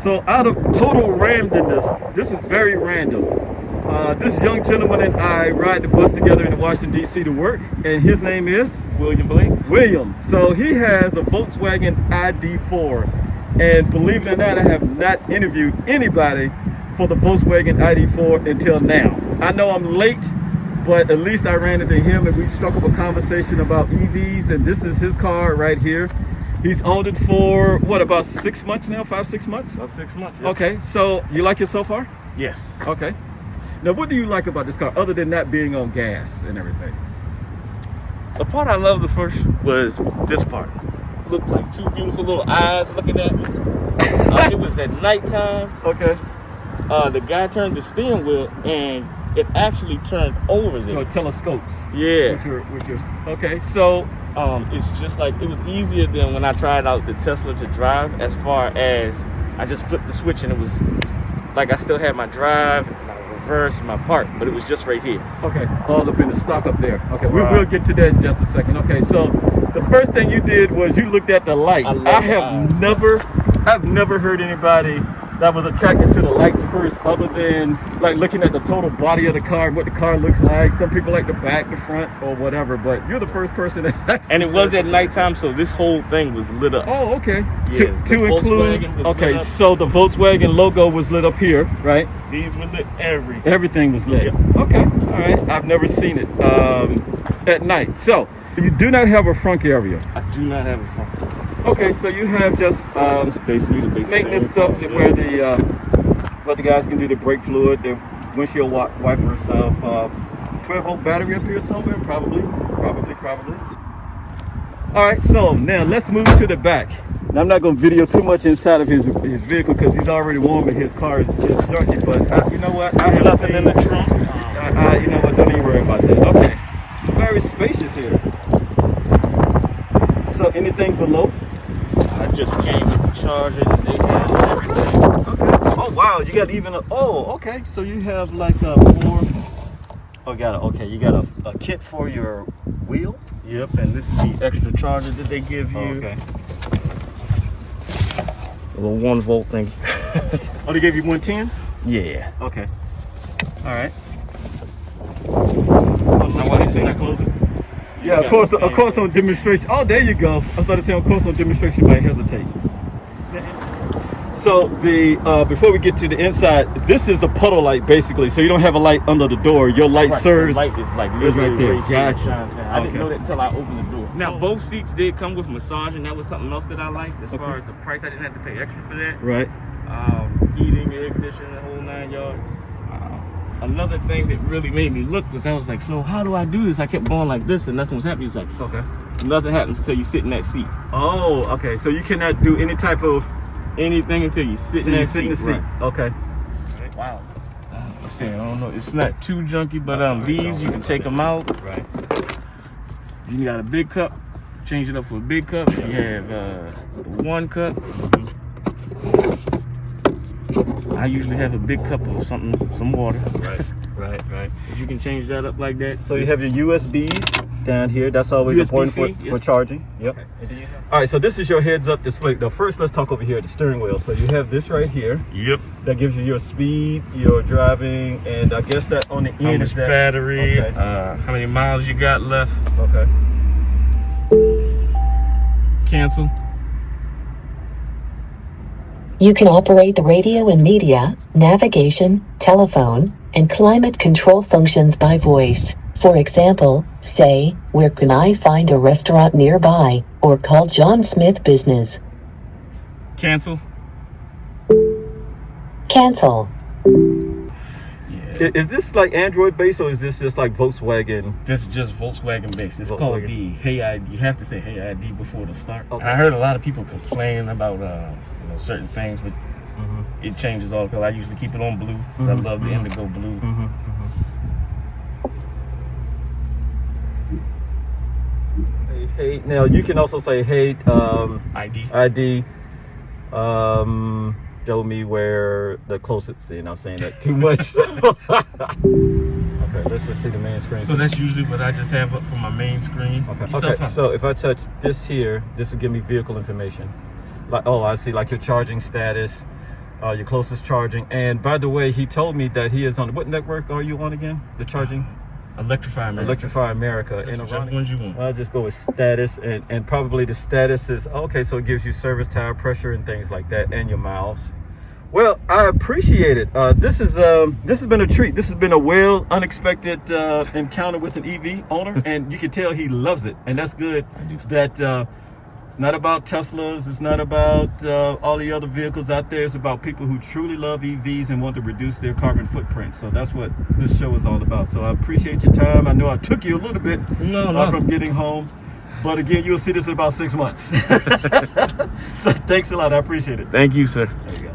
So out of total randomness, this is very random. This young gentleman and I ride the bus together in Washington, D.C. to work, and his name is? William Blake. William. So he has a Volkswagen ID.4, and believe it or not, I have not interviewed anybody for the Volkswagen ID.4 until now. I know I'm late, but at least I ran into him and we struck up a conversation about EVs, and this is his car right here. He's owned it for, what, about 6 months now? 5-6 months? About 6 months, yeah. Okay, so you like it so far? Yes. Okay. Now, what do you like about this car, other than not being on gas and everything? The part I loved the first was this part. Looked like two beautiful little eyes looking at me. It was at nighttime. Okay. The guy turned the steering wheel and it actually turned over there. So telescopes. Yeah. Which is okay. So it's just like, it was easier than when I tried out the Tesla to drive, as far as I just flipped the switch and it was like I still had my drive, my reverse, my park, but it was just right here. Okay, all up in the stock up there. Okay, Right. we'll get to that in just a second. Okay, so the first thing you did was you looked at the lights. I've never heard anybody that was attracted to the lights first, other than like looking at the total body of the car and what the car looks like. Some people like the back, the front, or whatever, but you're the first person that And it was at nighttime, so this whole thing was lit up. Oh, okay. Yeah, to include, Volkswagen was okay, lit up. so the Volkswagen logo was lit up here, right? These were lit everything. Everything was lit. Yep. Okay, all right. I've never seen it at night. So you do not have a front area. I do not have a front. Okay, so you have just It's basically the basic maintenance stuff that where the guys can do the brake fluid, the windshield wiper stuff. 12-volt battery up here somewhere, probably. All right, so now let's move to the back. Now, I'm not going to video too much inside of his vehicle because he's already warm and his car is junky. But you know what? I have Nothing seen, in the trunk. you know what? Don't even worry about that. Okay, it's very spacious here. So anything below? I just came with the charger that they had and everything. Okay. Oh wow, you got even a. Oh, okay. So you have like a more. Oh, you got a kit for your wheel. Yep, and this is the extra charger that they give you. Oh, okay. A little 1-volt thing. Oh, they gave you 110. Yeah. Okay. All right. Now watch this, not closing. Yeah, of course on demonstration. Oh, there you go. I was about to say, of course on demonstration, you might hesitate. So before we get to the inside, this is the puddle light basically. So you don't have a light under the door. Your light serves. The light is like It's right there. right here. Gotcha. I didn't know that until I opened the door. Now both seats did come with massage, and that was something else that I liked. As far as the price, I didn't have to pay extra for that. Right. Heating, air conditioning, the whole 9 yards. Another thing that really made me look was I was like, so how do I do this? I kept going like this and nothing was happening. It's like, Okay. nothing happens until you sit in that seat. Oh, okay. So you cannot do any type of Anything until you sit in that seat. Right. Okay. Wow. I don't know. It's not too junky, but these you can take them out. Right. You got a big cup. Change it up for a big cup. You have 1 cup. I usually have a big cup of some water. Right. You can change that up like that. So you have your USBs down here. That's always important for charging. Yep. Okay. All right, so this is your heads-up display. Now, first, let's talk over here at the steering wheel. So you have this right here. Yep. That gives you your speed, your driving, and I guess that on the end How much is that battery? Okay. How many miles you got left? Okay. Cancel. You can operate the radio and media, navigation, telephone, and climate control functions by voice. For example, say, "Where can I find a restaurant nearby?" or call John Smith Business. Cancel. Cancel. Yeah. Is this like Android based or is this just like Volkswagen? This is just Volkswagen based. It's called the Hey ID. You have to say Hey ID before the start. Okay. I heard a lot of people complain about certain things, but it changes all because I usually keep it on blue. I love the indigo blue. Hey, now you can also say hey ID. Show me where the closest. And I'm saying that too much. Okay, let's just see the main screen. So that's usually what I just have up for my main screen. Okay. So if I touch this here, this will give me vehicle information. Like, oh, I see like your charging status, your closest charging. And by the way, he told me that he is on, what network are you on again? The charging? Electrify America. Electrify America. And Whichever ones you want. I'll just go with status, and probably the status is, okay, so it gives you service, tire pressure, and things like that, and your miles. Well, I appreciate it. This has been a treat. This has been a unexpected encounter with an EV owner, and you can tell he loves it, and that's good. That it's not about Teslas, it's not about all the other vehicles out there. It's about people who truly love EVs and want to reduce their carbon footprint. So that's what this show is all about. So I appreciate your time. I know I took you a little bit from getting home, but again, you'll see this in about 6 months. So thanks a lot. I appreciate it. Thank you, sir. There you go.